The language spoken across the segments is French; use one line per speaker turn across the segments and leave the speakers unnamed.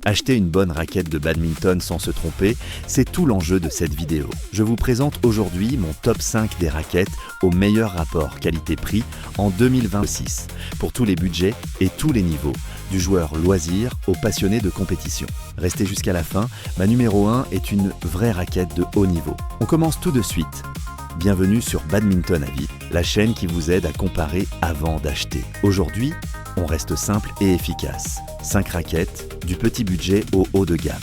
Acheter une bonne raquette de badminton sans se tromper, c'est tout l'enjeu de cette vidéo. Je vous présente aujourd'hui mon top 5 des raquettes au meilleur rapport qualité-prix en 2026, pour tous les budgets et tous les niveaux, du joueur loisir au passionné de compétition. Restez jusqu'à la fin, ma numéro 1 est une vraie raquette de haut niveau. On commence tout de suite. Bienvenue sur Badminton Avis, la chaîne qui vous aide à comparer avant d'acheter. Aujourd'hui, on reste simple et efficace. 5 raquettes, du petit budget au haut de gamme.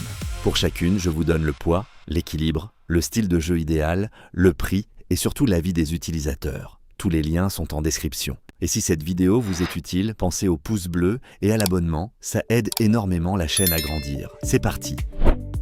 Pour chacune, je vous donne le poids, l'équilibre, le style de jeu idéal, le prix et surtout l'avis des utilisateurs. Tous les liens sont en description. Et si cette vidéo vous est utile, pensez au pouce bleu et à l'abonnement, ça aide énormément la chaîne à grandir. C'est parti!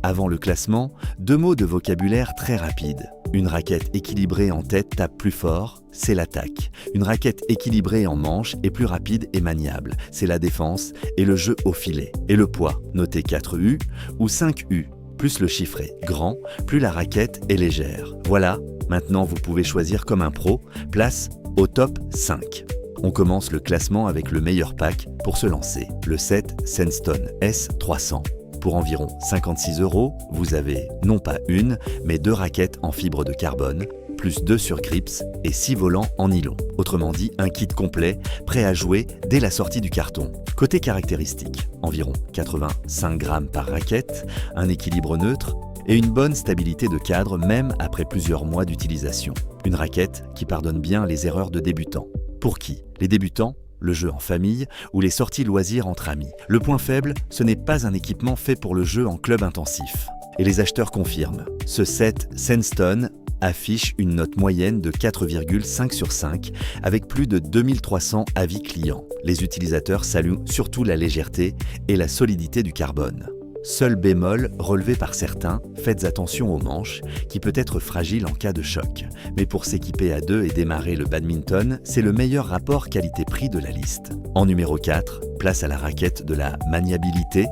Avant le classement, 2 mots de vocabulaire très rapides. Une raquette équilibrée en tête tape plus fort, c'est l'attaque. Une raquette équilibrée en manche est plus rapide et maniable, c'est la défense et le jeu au filet. Et le poids, notez 4 U ou 5 U. Plus le chiffre est grand, plus la raquette est légère. Voilà, maintenant vous pouvez choisir comme un pro, place au top 5. On commence le classement avec le meilleur pack pour se lancer, le set Sandstone S300. Pour environ 56 €, vous avez non pas une, mais 2 raquettes en fibre de carbone, plus 2 surgrips et 6 volants en nylon. Autrement dit, un kit complet, prêt à jouer dès la sortie du carton. Côté caractéristiques, environ 85 grammes par raquette, un équilibre neutre et une bonne stabilité de cadre même après plusieurs mois d'utilisation. Une raquette qui pardonne bien les erreurs de débutants. Pour qui? Les débutants? Le jeu en famille ou les sorties loisirs entre amis. Le point faible, ce n'est pas un équipement fait pour le jeu en club intensif. Et les acheteurs confirment. Ce set Sandstone affiche une note moyenne de 4,5 sur 5 avec plus de 2300 avis clients. Les utilisateurs saluent surtout la légèreté et la solidité du carbone. Seul bémol relevé par certains, faites attention aux manches, qui peut être fragile en cas de choc. Mais pour s'équiper à deux et démarrer le badminton, c'est le meilleur rapport qualité-prix de la liste. En numéro 4, place à la raquette de la maniabilité,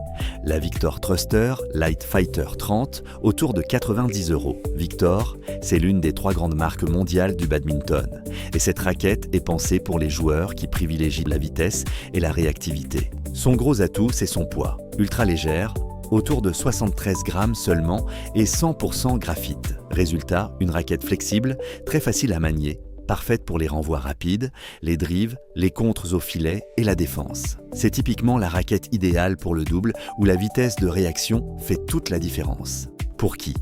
la Victor Thruster Light Fighter 30, autour de 90 €. Victor, c'est l'une des 3 grandes marques mondiales du badminton. Et cette raquette est pensée pour les joueurs qui privilégient la vitesse et la réactivité. Son gros atout, c'est son poids, ultra légère, autour de 73 grammes seulement et 100% graphite. Résultat, une raquette flexible, très facile à manier, parfaite pour les renvois rapides, les drives, les contres au filet et la défense. C'est typiquement la raquette idéale pour le double où la vitesse de réaction fait toute la différence. Pour qui?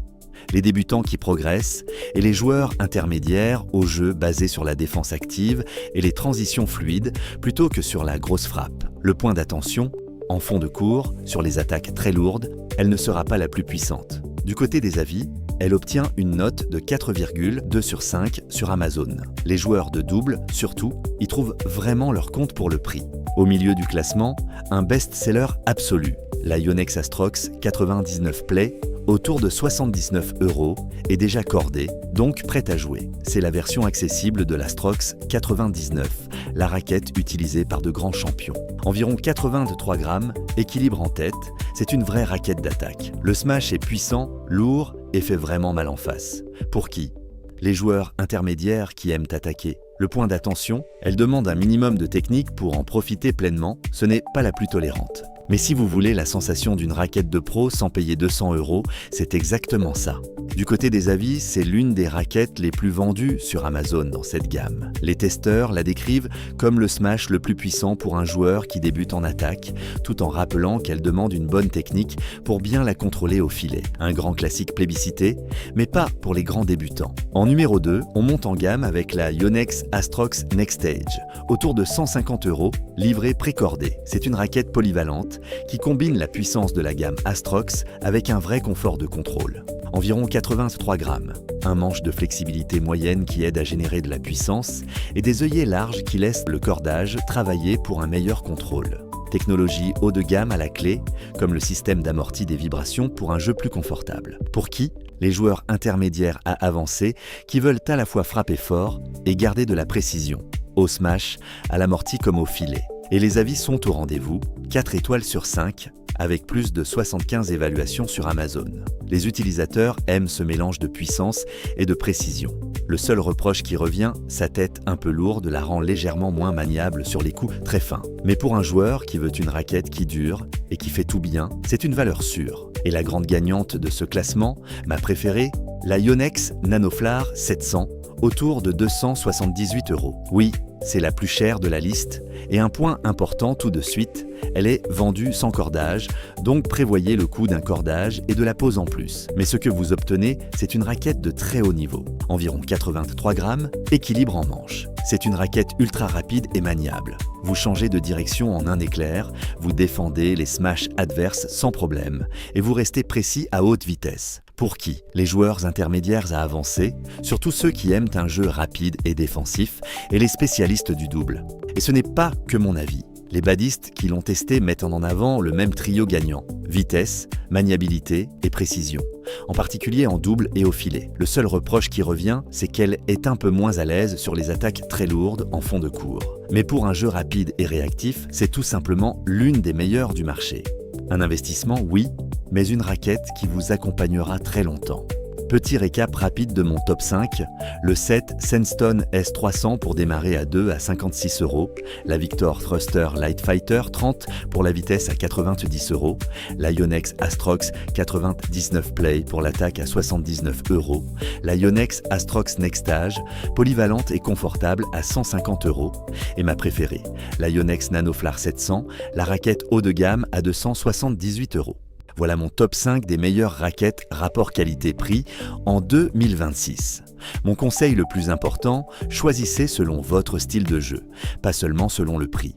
Les débutants qui progressent et les joueurs intermédiaires au jeu basé sur la défense active et les transitions fluides plutôt que sur la grosse frappe. Le point d'attention, en fond de cours, sur les attaques très lourdes, elle ne sera pas la plus puissante. Du côté des avis, elle obtient une note de 4,2 sur 5 sur Amazon. Les joueurs de double, surtout, y trouvent vraiment leur compte pour le prix. Au milieu du classement, un best-seller absolu, la Yonex Astrox 99 Play, autour de 79 € est déjà cordée, donc prête à jouer. C'est la version accessible de l'Astrox 99, la raquette utilisée par de grands champions. Environ 83 grammes, équilibre en tête, c'est une vraie raquette d'attaque. Le smash est puissant, lourd et fait vraiment mal en face. Pour qui? Les joueurs intermédiaires qui aiment attaquer. Le point d'attention, elle demande un minimum de technique pour en profiter pleinement, ce n'est pas la plus tolérante. Mais si vous voulez la sensation d'une raquette de pro sans payer 200 €, c'est exactement ça. Du côté des avis, c'est l'une des raquettes les plus vendues sur Amazon dans cette gamme. Les testeurs la décrivent comme le smash le plus puissant pour un joueur qui débute en attaque, tout en rappelant qu'elle demande une bonne technique pour bien la contrôler au filet. Un grand classique plébiscité, mais pas pour les grands débutants. En numéro 2, on monte en gamme avec la Yonex Astrox Next Stage, autour de 150 €, livrée précordée. C'est une raquette polyvalente qui combine la puissance de la gamme Astrox avec un vrai confort de contrôle. Environ 83 grammes, un manche de flexibilité moyenne qui aide à générer de la puissance et des œillets larges qui laissent le cordage travailler pour un meilleur contrôle. Technologie haut de gamme à la clé, comme le système d'amorti des vibrations pour un jeu plus confortable. Pour qui? Les joueurs intermédiaires à avancés qui veulent à la fois frapper fort et garder de la précision, au smash, à l'amorti comme au filet. Et les avis sont au rendez-vous, 4 étoiles sur 5, avec plus de 75 évaluations sur Amazon. Les utilisateurs aiment ce mélange de puissance et de précision. Le seul reproche qui revient, sa tête un peu lourde la rend légèrement moins maniable sur les coups très fins. Mais pour un joueur qui veut une raquette qui dure et qui fait tout bien, c'est une valeur sûre. Et la grande gagnante de ce classement, ma préférée, la Yonex Nanoflar 700, autour de 278 €. Oui, c'est la plus chère de la liste, et un point important tout de suite, elle est vendue sans cordage, donc prévoyez le coût d'un cordage et de la pose en plus. Mais ce que vous obtenez, c'est une raquette de très haut niveau, environ 83 grammes, équilibre en manche. C'est une raquette ultra rapide et maniable. Vous changez de direction en un éclair, vous défendez les smashs adverses sans problème, et vous restez précis à haute vitesse. Pour qui? Les joueurs intermédiaires à avancer, surtout ceux qui aiment un jeu rapide et défensif, et les spécialistes du double. Et ce n'est pas que mon avis. Les badistes qui l'ont testé mettent en avant le même trio gagnant: vitesse, maniabilité et précision, en particulier en double et au filet. Le seul reproche qui revient, c'est qu'elle est un peu moins à l'aise sur les attaques très lourdes en fond de cours. Mais pour un jeu rapide et réactif, c'est tout simplement l'une des meilleures du marché. Un investissement, oui, mais une raquette qui vous accompagnera très longtemps. Petit récap rapide de mon top 5, le set Sandstone S300 pour démarrer à 2 à 56 €, la Victor Thruster Light Fighter 30 pour la vitesse à 90 €, la Yonex Astrox 99 Play pour l'attaque à 79 €, la Yonex Astrox Nextage, polyvalente et confortable à 150 €, et ma préférée, la Yonex Nanoflar 700, la raquette haut de gamme à 278 €. Voilà mon top 5 des meilleures raquettes rapport qualité-prix en 2026. Mon conseil le plus important, choisissez selon votre style de jeu, pas seulement selon le prix.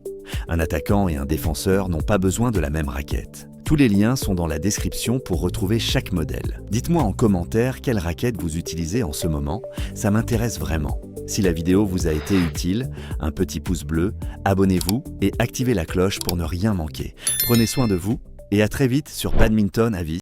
Un attaquant et un défenseur n'ont pas besoin de la même raquette. Tous les liens sont dans la description pour retrouver chaque modèle. Dites-moi en commentaire quelle raquette vous utilisez en ce moment, ça m'intéresse vraiment. Si la vidéo vous a été utile, un petit pouce bleu, abonnez-vous et activez la cloche pour ne rien manquer. Prenez soin de vous. Et à très vite sur Badminton à vie.